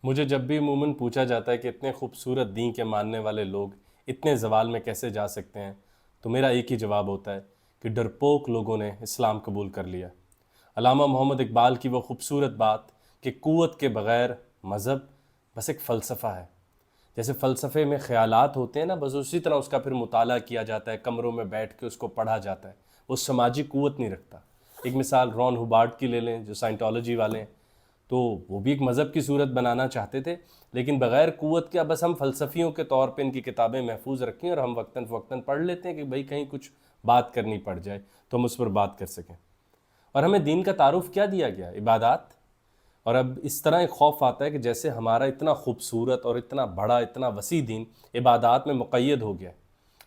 مجھے جب بھی عموماً پوچھا جاتا ہے کہ اتنے خوبصورت دین کے ماننے والے لوگ اتنے زوال میں کیسے جا سکتے ہیں، تو میرا ایک ہی جواب ہوتا ہے کہ ڈرپوک لوگوں نے اسلام قبول کر لیا۔ علامہ محمد اقبال کی وہ خوبصورت بات کہ قوت کے بغیر مذہب بس ایک فلسفہ ہے۔ جیسے فلسفے میں خیالات ہوتے ہیں نا، بس اسی طرح اس کا پھر مطالعہ کیا جاتا ہے، کمروں میں بیٹھ کے اس کو پڑھا جاتا ہے، وہ سماجی قوت نہیں رکھتا۔ ایک مثال رون ہوبارٹ کی لے لیں، جو سائنٹالوجی والے ہیں، تو وہ بھی ایک مذہب کی صورت بنانا چاہتے تھے، لیکن بغیر قوت کے بس ہم فلسفیوں کے طور پہ ان کی کتابیں محفوظ رکھیں اور ہم وقتاً فوقتاً پڑھ لیتے ہیں کہ بھئی کہیں کچھ بات کرنی پڑ جائے تو ہم اس پر بات کر سکیں۔ اور ہمیں دین کا تعارف کیا دیا گیا؟ عبادات۔ اور اب اس طرح ایک خوف آتا ہے کہ جیسے ہمارا اتنا خوبصورت اور اتنا بڑا اتنا وسیع دین عبادات میں مقید ہو گیا ہے۔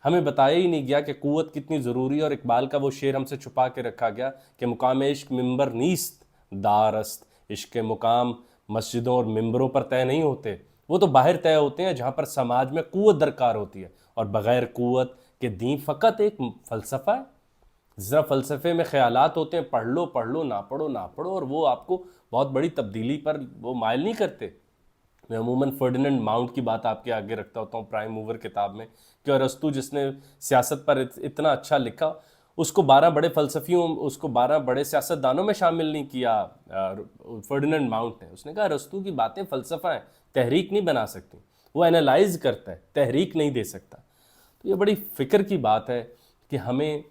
ہمیں بتایا ہی نہیں گیا کہ قوت کتنی ضروری ہے، اور اقبال کا وہ شعر ہم سے چھپا کے رکھا گیا کہ مقام عشق ممبر نیست دارست، عشق مقام مسجدوں اور ممبروں پر طے نہیں ہوتے، وہ تو باہر طے ہوتے ہیں جہاں پر سماج میں قوت درکار ہوتی ہے، اور بغیر قوت کے دین فقط ایک فلسفہ ہے۔ جس طرح فلسفے میں خیالات ہوتے ہیں، پڑھ لو نہ پڑھو نہ پڑھو، اور وہ آپ کو بہت بڑی تبدیلی پر وہ مائل نہیں کرتے۔ میں عموماً فرڈیننڈ ماؤنٹ کی بات آپ کے آگے رکھتا ہوتا ہوں پرائم موور کتاب میں، کہ ارسطو جس نے سیاست پر اتنا اچھا لکھا، اس کو 12 بڑے فلسفیوں، اس کو 12 بڑے سیاستدانوں میں شامل نہیں کیا فرڈیننڈ ماؤنٹ نے۔ اس نے کہا ارسطو کی باتیں فلسفہ ہیں، تحریک نہیں بنا سکتی، وہ اینالائز کرتا ہے، تحریک نہیں دے سکتا۔ تو یہ بڑی فکر کی بات ہے کہ ہمیں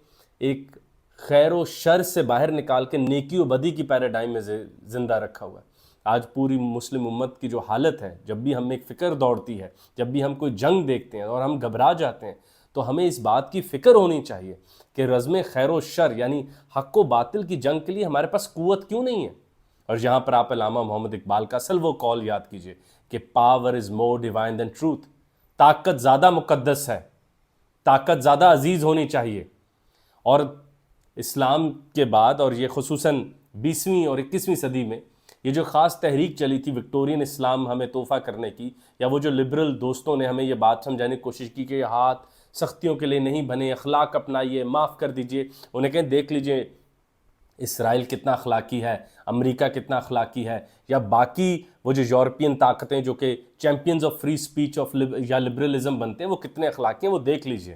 ایک خیر و شر سے باہر نکال کے نیکی و بدی کی پیراڈائم میں زندہ رکھا ہوا ہے۔ آج پوری مسلم امت کی جو حالت ہے، جب بھی ہمیں ایک فکر دوڑتی ہے، جب بھی ہم کوئی جنگ دیکھتے ہیں اور ہم گھبرا جاتے ہیں، تو ہمیں اس بات کی فکر ہونی چاہیے کہ رزم خیر و شر یعنی حق و باطل کی جنگ کے لیے ہمارے پاس قوت کیوں نہیں ہے۔ اور یہاں پر آپ علامہ محمد اقبال کا اصل وہ قول یاد کیجئے کہ power is more divine than truth, طاقت زیادہ مقدس ہے، طاقت زیادہ عزیز ہونی چاہیے۔ اور اسلام کے بعد، اور یہ خصوصاً 20ویں اور 21ویں صدی میں، یہ جو خاص تحریک چلی تھی وکٹورین اسلام ہمیں تحفہ کرنے کی، یا وہ جو لبرل دوستوں نے ہمیں یہ بات سمجھانے کی کوشش کی کہ یہ ہاتھ سختیوں کے لیے نہیں بنے، اخلاق اپنائیے، معاف کر دیجئے، انہیں کہیں دیکھ لیجئے اسرائیل کتنا اخلاقی ہے، امریکہ کتنا اخلاقی ہے، یا باقی وہ جو یورپین طاقتیں جو کہ چیمپئنز آف فری سپیچ یا لبرلزم بنتے ہیں، وہ کتنے اخلاقی ہیں، وہ دیکھ لیجئے۔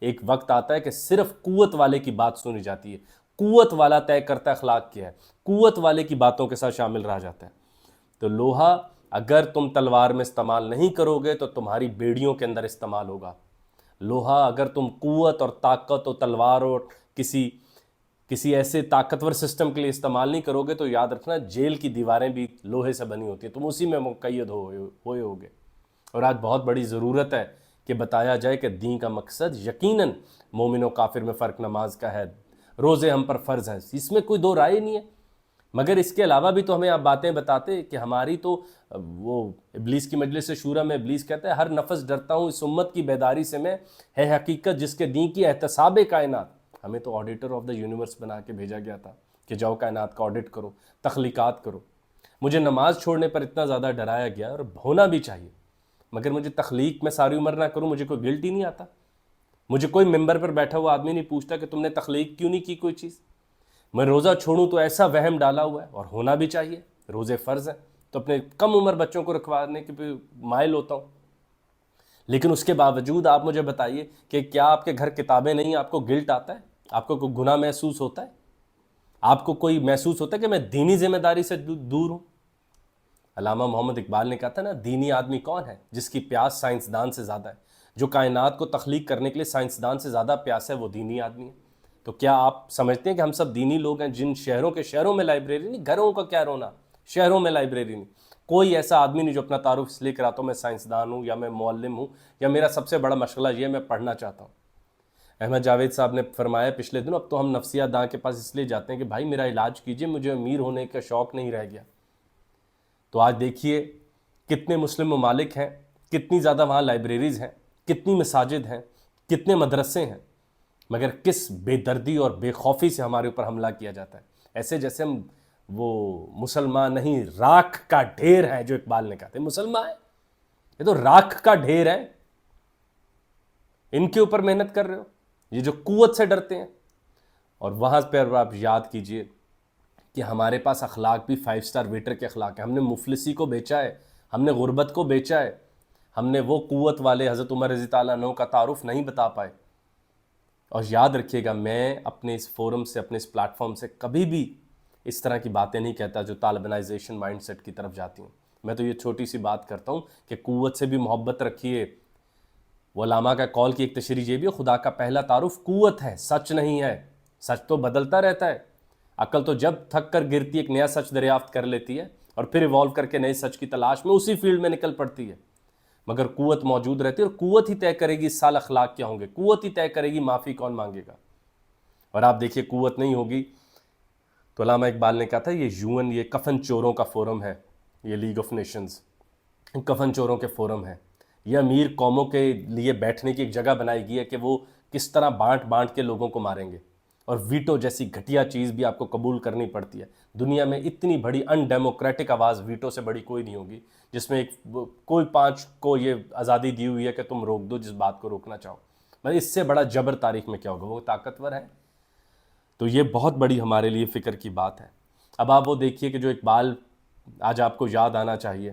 ایک وقت آتا ہے کہ صرف قوت والے کی بات سنی جاتی ہے، قوت والا طے کرتا ہے اخلاق کیا ہے، قوت والے کی باتوں کے ساتھ شامل رہا جاتا ہے۔ تو لوہا اگر تم تلوار میں استعمال نہیں کرو گے تو تمہاری بیڑیوں کے اندر استعمال ہوگا۔ لوہا اگر تم قوت اور طاقت اور تلوار اور کسی ایسے طاقتور سسٹم کے لیے استعمال نہیں کرو گے تو یاد رکھنا جیل کی دیواریں بھی لوہے سے بنی ہوتی ہیں، تم اسی میں مقید ہوئے ہوگے۔ اور آج بہت بڑی ضرورت ہے کہ بتایا جائے کہ دین کا مقصد یقیناً مومن و کافر میں فرق نماز کا ہے، روزے ہم پر فرض ہیں، اس میں کوئی دو رائے نہیں ہے۔ مگر اس کے علاوہ بھی تو ہمیں آپ باتیں بتاتے کہ ہماری تو وہ ابلیس کی مجلس شورا میں ابلیس کہتا ہے ہر نفس ڈرتا ہوں اس امت کی بیداری سے میں، ہے حقیقت جس کے دین کی احتساب کائنات۔ ہمیں تو آڈیٹر آف دا یونیورس بنا کے بھیجا گیا تھا کہ جاؤ کائنات کا آڈٹ کرو، تخلیقات کرو۔ مجھے نماز چھوڑنے پر اتنا زیادہ ڈرایا گیا، اور ہونا بھی چاہیے، مگر مجھے تخلیق میں ساری عمر نہ کروں، مجھے کوئی گلٹ ہی نہیں آتا۔ مجھے کوئی ممبر پر بیٹھا ہوا آدمی نہیں پوچھتا کہ تم نے تخلیق کیوں نہیں کی کوئی چیز۔ میں روزہ چھوڑوں تو ایسا وہم ڈالا ہوا ہے، اور ہونا بھی چاہیے، روزے فرض ہیں، تو اپنے کم عمر بچوں کو رکھوانے کے مائل ہوتا ہوں۔ لیکن اس کے باوجود آپ مجھے بتائیے کہ کیا آپ کے گھر کتابیں نہیں، آپ کو گلٹ آتا ہے؟ آپ کو کوئی گناہ محسوس ہوتا ہے؟ آپ کو کوئی محسوس ہوتا ہے کہ میں دینی ذمہ داری سے دور ہوں؟ علامہ محمد اقبال نے کہا تھا نا، دینی آدمی کون ہے؟ جس کی پیاس سائنسدان سے زیادہ ہے۔ جو کائنات کو تخلیق کرنے کے لیے سائنسدان سے زیادہ پیاس ہے، وہ دینی آدمی ہے۔ تو کیا آپ سمجھتے ہیں کہ ہم سب دینی لوگ ہیں؟ جن شہروں میں لائبریری نہیں، گھروں کا کیا رونا، شہروں میں لائبریری نہیں۔ کوئی ایسا آدمی نہیں جو اپنا تعارف اس لیے کراتا ہوں میں سائنسدان ہوں، یا میں معلم ہوں، یا میرا سب سے بڑا مشغلہ یہ ہے میں پڑھنا چاہتا ہوں۔ احمد جاوید صاحب نے فرمایا پچھلے دنوں، اب تو ہم نفسیہ داں کے پاس اس لیے جاتے ہیں کہ بھائی میرا علاج کیجئے، مجھے امیر ہونے کا شوق نہیں رہ گیا۔ تو آج دیکھیے کتنے مسلم ممالک ہیں، کتنی زیادہ وہاں لائبریریز ہیں، کتنی مساجد ہیں، کتنے مدرسے ہیں، مگر کس بے دردی اور بے خوفی سے ہمارے اوپر حملہ کیا جاتا ہے، ایسے جیسے ہم وہ مسلمان نہیں، راکھ کا ڈھیر ہے، جو اقبال نے کہا تھا مسلمان ہے، یہ تو راکھ کا ڈھیر ہے، ان کے اوپر محنت کر رہے ہو، یہ جو قوت سے ڈرتے ہیں۔ اور وہاں پہ آپ یاد کیجئے کہ ہمارے پاس اخلاق بھی 5 سٹار ویٹر کے اخلاق ہیں، ہم نے مفلسی کو بیچا ہے ہم نے غربت کو بیچا ہے، ہم نے وہ قوت والے حضرت عمر رضی اللہ عنہ کا تعارف نہیں بتا پائے۔ اور یاد رکھیے گا، میں اپنے اس فورم سے، اپنے اس پلیٹ فارم سے کبھی بھی اس طرح کی باتیں نہیں کہتا جو طالبانائزیشن مائنڈ سیٹ کی طرف جاتی ہوں۔ میں تو یہ چھوٹی سی بات کرتا ہوں کہ قوت سے بھی محبت رکھیے۔ وہ علامہ کا قول کی ایک تشریح یہ بھی ہے، خدا کا پہلا تعارف قوت ہے، سچ نہیں ہے۔ سچ تو بدلتا رہتا ہے، عقل تو جب تھک کر گرتی ایک نیا سچ دریافت کر لیتی ہے اور پھر ایوالو کر کے نئے سچ کی تلاش میں اسی فیلڈ میں نکل پڑتی ہے، مگر قوت موجود رہتی ہے، اور قوت ہی طے کرے گی اس سال اخلاق کیا ہوں گے، قوت ہی طے کرے گی معافی کون مانگے گا۔ اور آپ دیکھیے قوت نہیں ہوگی تو علامہ اقبال نے کہا تھا یہ یون، یہ کفن چوروں کا فورم ہے، یہ لیگ آف نیشنز کفن چوروں کے فورم ہے۔ یہ امیر قوموں کے لیے بیٹھنے کی ایک جگہ بنائی گئی ہے کہ وہ کس طرح بانٹ بانٹ کے لوگوں کو ماریں گے، اور ویٹو جیسی گھٹیا چیز بھی آپ کو قبول کرنی پڑتی ہے۔ دنیا میں اتنی بڑی ان ڈیموکریٹک آواز ویٹو سے بڑی کوئی نہیں ہوگی، جس میں کوئی 5 کو یہ آزادی دی ہوئی ہے کہ تم روک دو جس بات کو روکنا چاہو۔ مطلب اس سے بڑا جبر تاریخ میں کیا ہوگا، وہ طاقتور ہے۔ تو یہ بہت بڑی ہمارے لیے فکر کی بات ہے۔ اب آپ وہ دیکھیے کہ جو اقبال آج آپ کو یاد آنا چاہیے،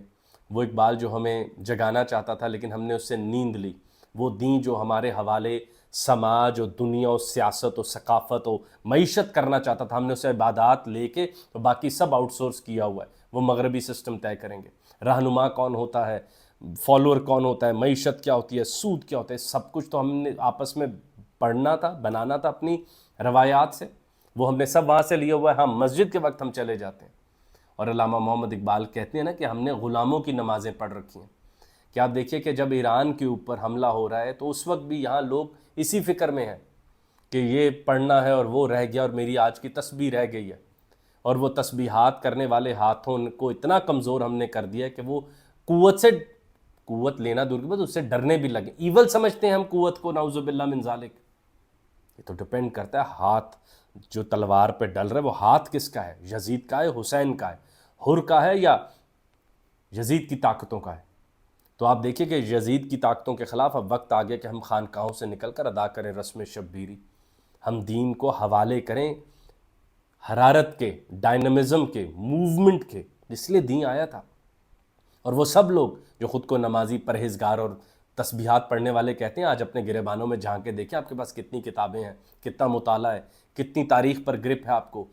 وہ اقبال جو ہمیں جگانا چاہتا تھا لیکن ہم نے اس سے نیند لی، وہ دین جو ہمارے حوالے سماج و دنیا و سیاست و ثقافت و معیشت کرنا چاہتا تھا، ہم نے اسے عبادات لے کے تو باقی سب آؤٹ سورس کیا ہوا ہے۔ وہ مغربی سسٹم طے کریں گے، رہنما کون ہوتا ہے، فالوور کون ہوتا ہے، معیشت کیا ہوتی ہے، سود کیا ہوتا ہے، سب کچھ تو ہم نے آپس میں پڑھنا تھا، بنانا تھا اپنی روایات سے، وہ ہم نے سب وہاں سے لیا ہوا ہے۔ ہم مسجد کے وقت ہم چلے جاتے ہیں، اور علامہ محمد اقبال کہتے ہیں نا کہ ہم نے غلاموں کی نمازیں پڑھ رکھی ہیں۔ کہ آپ دیکھیے کہ جب ایران کے اوپر حملہ ہو رہا ہے تو اس وقت بھی یہاں لوگ اسی فکر میں ہیں کہ یہ پڑھنا ہے اور وہ رہ گیا، اور میری آج کی تسبیح رہ گئی ہے، اور وہ تسبیحات کرنے والے ہاتھوں کو اتنا کمزور ہم نے کر دیا ہے کہ وہ قوت لینا دور کی بات، اس سے ڈرنے بھی لگے، ایول سمجھتے ہیں ہم قوت کو، نعوذ باللہ من ذالک۔ یہ تو ڈیپینڈ کرتا ہے ہاتھ جو تلوار پہ ڈل رہا ہے، وہ ہاتھ کس کا ہے، یزید کا ہے، حسین کا ہے، حر کا ہے، یا یزید کی طاقتوں کا ہے۔ تو آپ دیکھیں کہ یزید کی طاقتوں کے خلاف اب وقت آ گیا کہ ہم خانقاہوں سے نکل کر ادا کریں رسم شبیری، ہم دین کو حوالے کریں حرارت کے، ڈائنامزم کے، موومنٹ کے، اس لیے دین آیا تھا۔ اور وہ سب لوگ جو خود کو نمازی، پرہیزگار اور تسبیحات پڑھنے والے کہتے ہیں، آج اپنے گریبانوں میں جھانک کے دیکھیں آپ کے پاس کتنی کتابیں ہیں، کتنا مطالعہ ہے، کتنی تاریخ پر گرپ ہے آپ کو،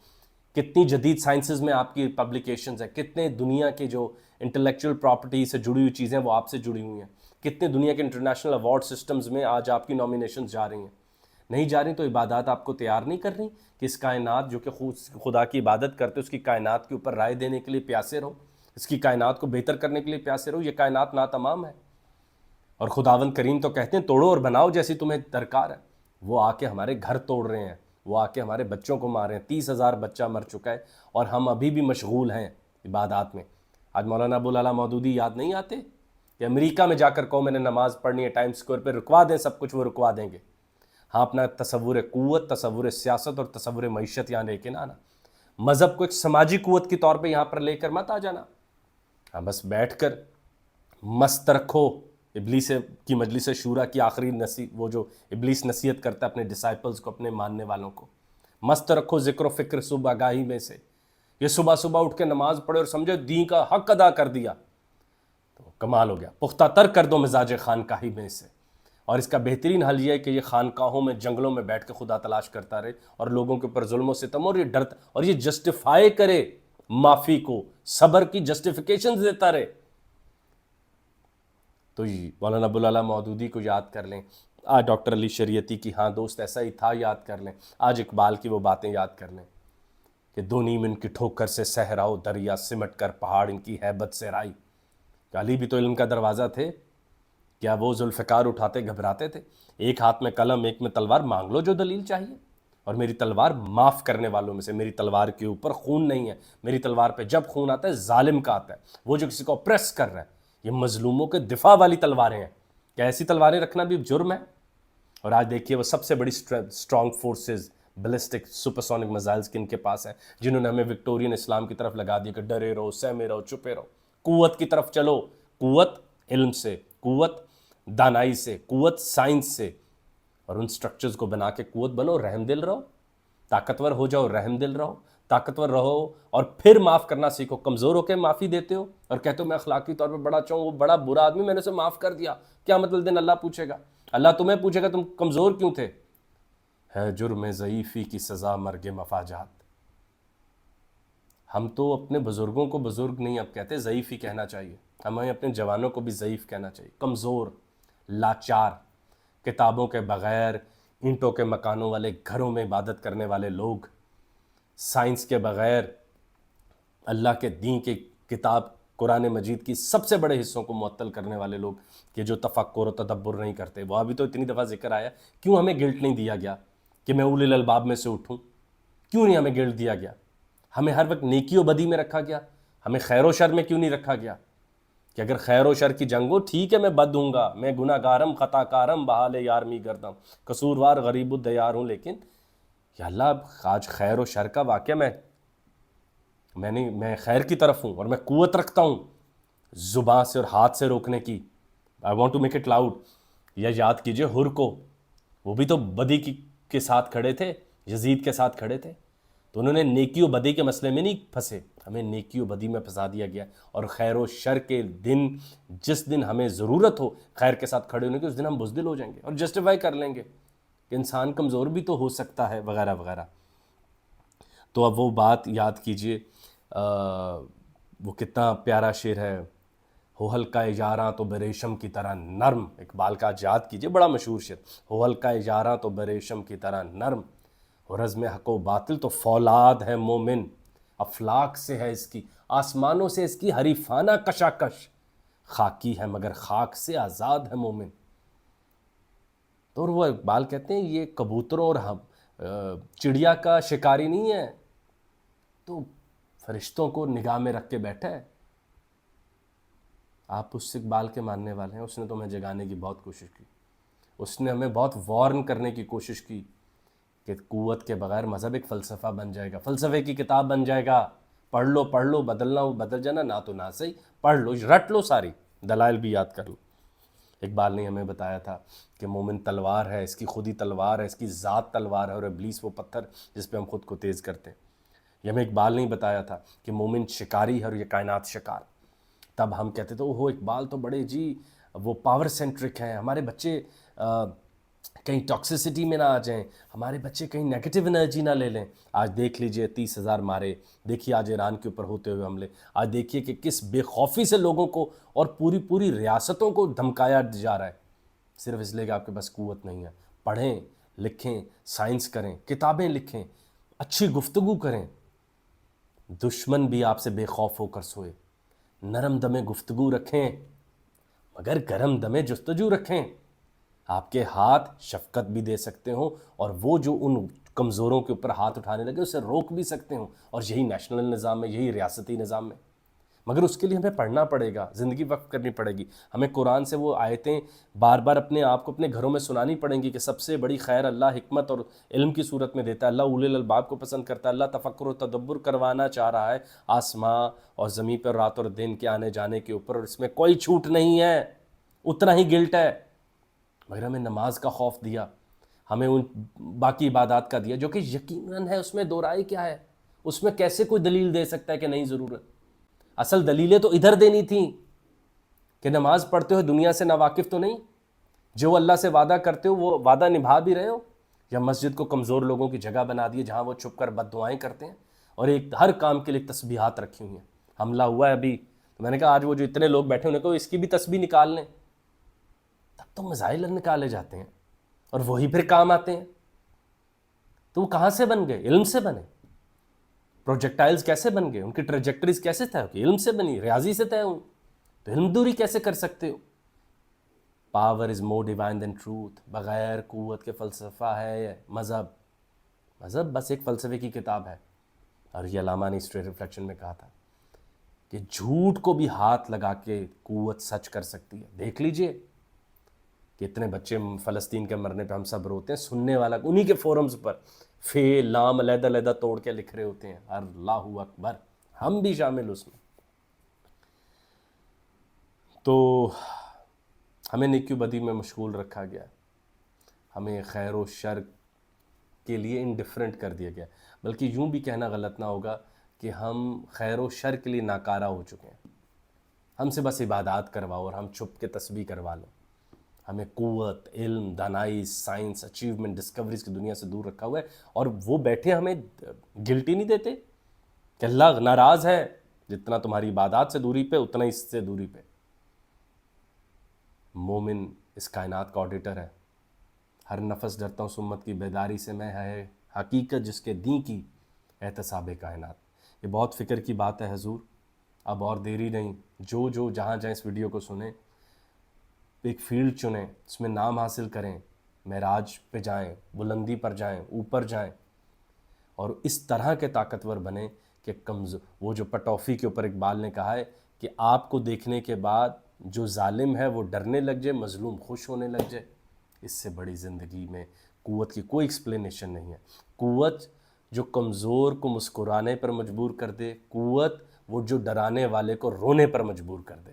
کتنی جدید سائنسز میں آپ کی پبلیکیشنز ہیں، کتنے دنیا کے جو انٹلیکچوئل پراپرٹی سے جڑی ہوئی چیزیں وہ آپ سے جڑی ہوئی ہیں، کتنے دنیا کے انٹرنیشنل ایوارڈ سسٹمز میں آج آپ کی نامینیشنز جا رہی ہیں۔ نہیں جا رہی تو عبادات آپ کو تیار نہیں کر رہی کہ اس کائنات جو کہ خدا کی عبادت کرتے اس کی کائنات کے اوپر رائے دینے کے لیے پیاسے رہو، اس کی کائنات کو بہتر کرنے کے لیے پیاسے رہو۔ یہ کائنات ناتمام ہے، اور خداوند کریم تو کہتے ہیں توڑو اور بناؤ جیسی تمہیں درکار ہے۔ وہ آ کے ہمارے گھر توڑ رہے ہیں، وہ آ کے ہمارے بچوں کو مار رہے ہیں، 30,000 بچہ مر چکا ہے، اور ہم ابھی بھی مشغول ہیں عبادات میں۔ آج مولانا ابوالعلا مودودی یاد نہیں آتے کہ امریکہ میں جا کر کہو میں نے نماز پڑھنی ہے، ٹائم اسکوائر پہ رکوا دیں سب کچھ، وہ رکوا دیں گے۔ ہاں، اپنا تصور قوت، تصور سیاست اور تصور معیشت یہاں لے کے نہ آنا، مذہب کو ایک سماجی قوت کے طور پہ یہاں پر لے کر مت آ جانا۔ ہاں، بس بیٹھ کر مست رکھو ابلیس کی مجلس شورا کی آخری وہ جو ابلیس نصیحت کرتا ہے اپنے ڈسائپلز کو، اپنے ماننے والوں کو، مست رکھو ذکر و فکر صبح آگاہی میں سے۔ یہ صبح صبح اٹھ کے نماز پڑھے اور سمجھو دین کا حق ادا کر دیا تو کمال ہو گیا۔ پختہ تر کر دو مزاج خانقاہی میں سے، اور اس کا بہترین حل یہ ہے کہ یہ خانقاہوں میں، جنگلوں میں بیٹھ کے خدا تلاش کرتا رہے، اور لوگوں کے اوپر ظلم و ستم اور یہ ڈرتا، اور یہ جسٹیفائی کرے معافی کو، صبر کی جسٹیفیکیشن دیتا رہے۔ تو مولانا ابوالعلا مودودی کو یاد کر لیں، آج ڈاکٹر علی شریعتی کی ہاں دوست ایسا ہی تھا یاد کر لیں، آج اقبال کی وہ باتیں یاد کر لیں کہ دو نیم ان کی ٹھوکر سے صحراؤ دریا، سمٹ کر پہاڑ ان کی ہیبت سے رائی۔ علی بھی تو علم کا دروازہ تھے، کیا وہ ذوالفقار اٹھاتے گھبراتے تھے؟ ایک ہاتھ میں قلم، ایک میں تلوار، مانگ لو جو دلیل چاہیے، اور میری تلوار معاف کرنے والوں میں سے، میری تلوار کے اوپر خون نہیں ہے، میری تلوار پہ جب خون آتا ہے ظالم کا آتا ہے، وہ جو کسی کو اپریس کر رہا ہے۔ یہ مظلوموں کے دفاع والی تلواریں ہیں، کیا ایسی تلواریں رکھنا بھی جرم ہے؟ اور آج دیکھیے وہ سب سے بڑی strong forces, ballistic supersonic missiles کن کے پاس ہیں، جنہوں نے ہمیں وکٹورین اسلام کی طرف لگا دیا کہ ڈرے رہو، سہمے رہو، چھپے رہو۔ قوت کی طرف چلو، قوت علم سے، قوت دانائی سے، قوت سائنس سے، اور ان سٹرکچرز کو بنا کے قوت بنو، رحم دل رہو، طاقتور ہو جاؤ، رحم دل رہو، طاقتور رہو اور پھر معاف کرنا سیکھو. کمزور ہو کے معافی دیتے ہو اور کہتے ہو میں اخلاقی طور پہ بڑا اچھا ہوں, وہ بڑا برا آدمی میں نے اسے معاف کر دیا, کیا مطلب دن اللہ پوچھے گا, اللہ تمہیں پوچھے گا تم کمزور کیوں تھے. ہے جرم ضعیفی کی سزا مرگ مفاجات. ہم تو اپنے بزرگوں کو بزرگ نہیں اب کہتے, ضعیف ہی کہنا چاہیے. ہمیں اپنے جوانوں کو بھی ضعیف کہنا چاہیے, کمزور, لاچار, کتابوں کے بغیر اینٹوں کے مکانوں والے گھروں میں عبادت کرنے والے لوگ, سائنس کے بغیر اللہ کے دین کی کتاب قرآن مجید کی سب سے بڑے حصوں کو معطل کرنے والے لوگ کہ جو تفکر و تدبر نہیں کرتے. وہاں بھی تو اتنی دفعہ ذکر آیا, کیوں ہمیں گلٹ نہیں دیا گیا کہ میں اولی الالباب میں سے اٹھوں؟ کیوں نہیں ہمیں گلٹ دیا گیا؟ ہمیں ہر وقت نیکی و بدی میں رکھا گیا, ہمیں خیر و شر میں کیوں نہیں رکھا گیا کہ اگر خیر و شر کی جنگ ہو ٹھیک ہے میں بد ہوں گا, میں گناہ گارم خطا کارم بحال یار می گردم, قصوروار غریب الدیار ہوں, لیکن یا اللہ آج خیر و شر کا واقعہ میں خیر کی طرف ہوں اور میں قوت رکھتا ہوں زبان سے اور ہاتھ سے روکنے کی. I want to make it loud. یا یاد کیجئے ہر کو, وہ بھی تو بدی کے ساتھ کھڑے تھے, یزید کے ساتھ کھڑے تھے, تو انہوں نے نیکی و بدی کے مسئلے میں نہیں پھنسے, ہمیں نیکی و بدی میں پھنسا دیا گیا. اور خیر و شر کے دن, جس دن ہمیں ضرورت ہو خیر کے ساتھ کھڑے ہونے کی, اس دن ہم بزدل ہو جائیں گے اور جسٹیفائی کر لیں گے کہ انسان کمزور بھی تو ہو سکتا ہے وغیرہ وغیرہ. تو اب وہ بات یاد کیجئے, وہ کتنا پیارا شعر ہے, ہو ہلکا یاراں تو بریشم کی طرح نرم. اقبال کا یاد کیجئے, بڑا مشہور شعر, ہو ہلکا یاراں تو بریشم کی طرح نرم, و رزم حق و باطل تو فولاد ہے مومن. افلاک سے ہے اس کی, آسمانوں سے اس کی حریفانہ کشاکش, خاکی ہے مگر خاک سے آزاد ہے مومن. تو وہ اقبال کہتے ہیں یہ کبوتروں اور چڑیا کا شکاری نہیں ہے, تو فرشتوں کو نگاہ میں رکھ کے بیٹھا ہے. آپ اس اقبال کے ماننے والے ہیں, اس نے تو ہمیں جگانے کی بہت کوشش کی, اس نے ہمیں بہت وارن کرنے کی کوشش کی کہ قوت کے بغیر مذہب ایک فلسفہ بن جائے گا, فلسفے کی کتاب بن جائے گا, پڑھ لو بدلنا ہو بدل جانا, نہ تو نہ صحیح, پڑھ لو رٹ لو, ساری دلائل بھی یاد کر لو. اقبال نے ہمیں بتایا تھا کہ مومن تلوار ہے, اس کی خود ہی تلوار ہے, اس کی ذات تلوار ہے, اور ابلیس وہ پتھر جس پہ ہم خود کو تیز کرتے ہیں. یہ ہمیں اقبال نے ہی بتایا تھا کہ مومن شکاری ہے اور یہ کائنات شکار. تب ہم کہتے تھے اوہو اقبال تو بڑے جی وہ پاور سینٹرک ہیں, ہمارے بچے کہیں ٹاکسیسٹی میں نہ آ جائیں, ہمارے بچے کہیں نیگیٹو انرجی نہ لے لیں. آج دیکھ لیجئے 30,000 مارے, دیکھیے آج ایران کے اوپر ہوتے ہوئے حملے, آج دیکھیے کہ کس بے خوفی سے لوگوں کو اور پوری ریاستوں کو دھمکایا جا رہا ہے, صرف اس لیے کہ آپ کے پاس قوت نہیں ہے. پڑھیں, لکھیں, سائنس کریں, کتابیں لکھیں, اچھی گفتگو کریں, دشمن بھی آپ سے بے خوف ہو کر سوئے. نرم دمے گفتگو رکھیں مگر گرم دمے جستجو رکھیں. آپ کے ہاتھ شفقت بھی دے سکتے ہوں, اور وہ جو ان کمزوروں کے اوپر ہاتھ اٹھانے لگے اسے روک بھی سکتے ہوں, اور یہی نیشنل نظام ہے, یہی ریاستی نظام ہے. مگر اس کے لیے ہمیں پڑھنا پڑے گا, زندگی وقف کرنی پڑے گی. ہمیں قرآن سے وہ آیتیں بار بار اپنے آپ کو اپنے گھروں میں سنانی پڑیں گی کہ سب سے بڑی خیر اللہ حکمت اور علم کی صورت میں دیتا ہے. اللہ اولی الالباب کو پسند کرتا ہے. اللہ تفکر و تدبر کروانا چاہ رہا ہے آسماں اور زمین پر رات اور دن کے آنے جانے کے اوپر, اور اس میں کوئی چھوٹ نہیں ہے, اتنا ہی گلٹ ہے. مگر ہمیں نماز کا خوف دیا, ہمیں ان باقی عبادات کا دیا جو کہ یقیناً ہے, اس میں دو رائے کیا ہے, اس میں کیسے کوئی دلیل دے سکتا ہے کہ نہیں ضرورت. اصل دلیلیں تو ادھر دینی تھیں کہ نماز پڑھتے ہو دنیا سے ناواقف تو نہیں, جو اللہ سے وعدہ کرتے ہو وہ وعدہ نبھا بھی رہے ہو, یا مسجد کو کمزور لوگوں کی جگہ بنا دیے جہاں وہ چھپ کر بد دعائیں کرتے ہیں اور ایک ہر کام کے لیے تسبیحات رکھی ہوئی ہیں. حملہ ہوا ہے ابھی, تو میں نے کہا آج وہ جو اتنے لوگ بیٹھے انہیں کہو اس کی بھی تسبیح نکال لیں, تب تو میزائل نکالے جاتے ہیں اور وہی پھر کام آتے ہیں. تو وہ کہاں سے بن گئے؟ علم سے بنے. پروجیکٹائلز کیسے بن گئے؟ ان کی ٹریجیکٹریز کیسے طے ہوئی؟ علم سے بنی, ریاضی سے طے ہوئی. تو علم دوری کیسے کر سکتے ہو؟ Power is more divine than truth. بغیر قوت کے فلسفہ ہے مذہب. مذہب بس ایک فلسفے کی کتاب ہے. اور یہ علامہ نے اسٹریٹ ریفلیکشن میں کہا تھا کہ جھوٹ کو بھی ہاتھ لگا کے قوت سچ کر سکتی ہے. دیکھ لیجئے کہ اتنے بچے فلسطین کے مرنے پہ ہم سب روتے ہیں, سننے والا انہی کے فورمز پر فے لام علیحدہ علیحدہ توڑ کے لکھ رہے ہوتے ہیں, اللہ اکبر, ہم بھی شامل اس میں. تو ہمیں نیکی و بدی میں مشغول رکھا گیا, ہمیں خیر و شر کے لیے انڈیفرنٹ کر دیا گیا، بلکہ یوں بھی کہنا غلط نہ ہوگا کہ ہم خیر و شر کے لیے ناکارہ ہو چکے ہیں۔ ہم سے بس عبادات کرواؤ اور ہم چھپ کے تسبیح کروا لیں۔ ہمیں قوت، علم، دانائی، سائنس، اچیومنٹ، ڈسکوریز کی دنیا سے دور رکھا ہوا ہے، اور وہ بیٹھے ہمیں گلٹی نہیں دیتے کہ اللہ ناراض ہے، جتنا تمہاری عبادات سے دوری پہ اتنا اس سے دوری پہ۔ مومن اس کائنات کا آڈیٹر ہے۔ ہر نفس ڈرتا ہوں سمت کی بیداری سے، میں ہے حقیقت جس کے دین کی احتساب کائنات۔ یہ بہت فکر کی بات ہے حضور، اب اور دیری نہیں، جو جہاں جائیں اس ویڈیو کو سنیں، ایک فیلڈ چنیں، اس میں نام حاصل کریں، معراج پہ جائیں، بلندی پر جائیں، اوپر جائیں، اور اس طرح کے طاقتور بنیں کہ وہ جو پٹوفی کے اوپر اقبال نے کہا ہے کہ آپ کو دیکھنے کے بعد جو ظالم ہے وہ ڈرنے لگ جائے، مظلوم خوش ہونے لگ جائے۔ اس سے بڑی زندگی میں قوت کی کوئی ایکسپلینیشن نہیں ہے۔ قوت جو کمزور کو مسکرانے پر مجبور کر دے، قوت وہ جو ڈرانے والے کو رونے پر مجبور کر دے۔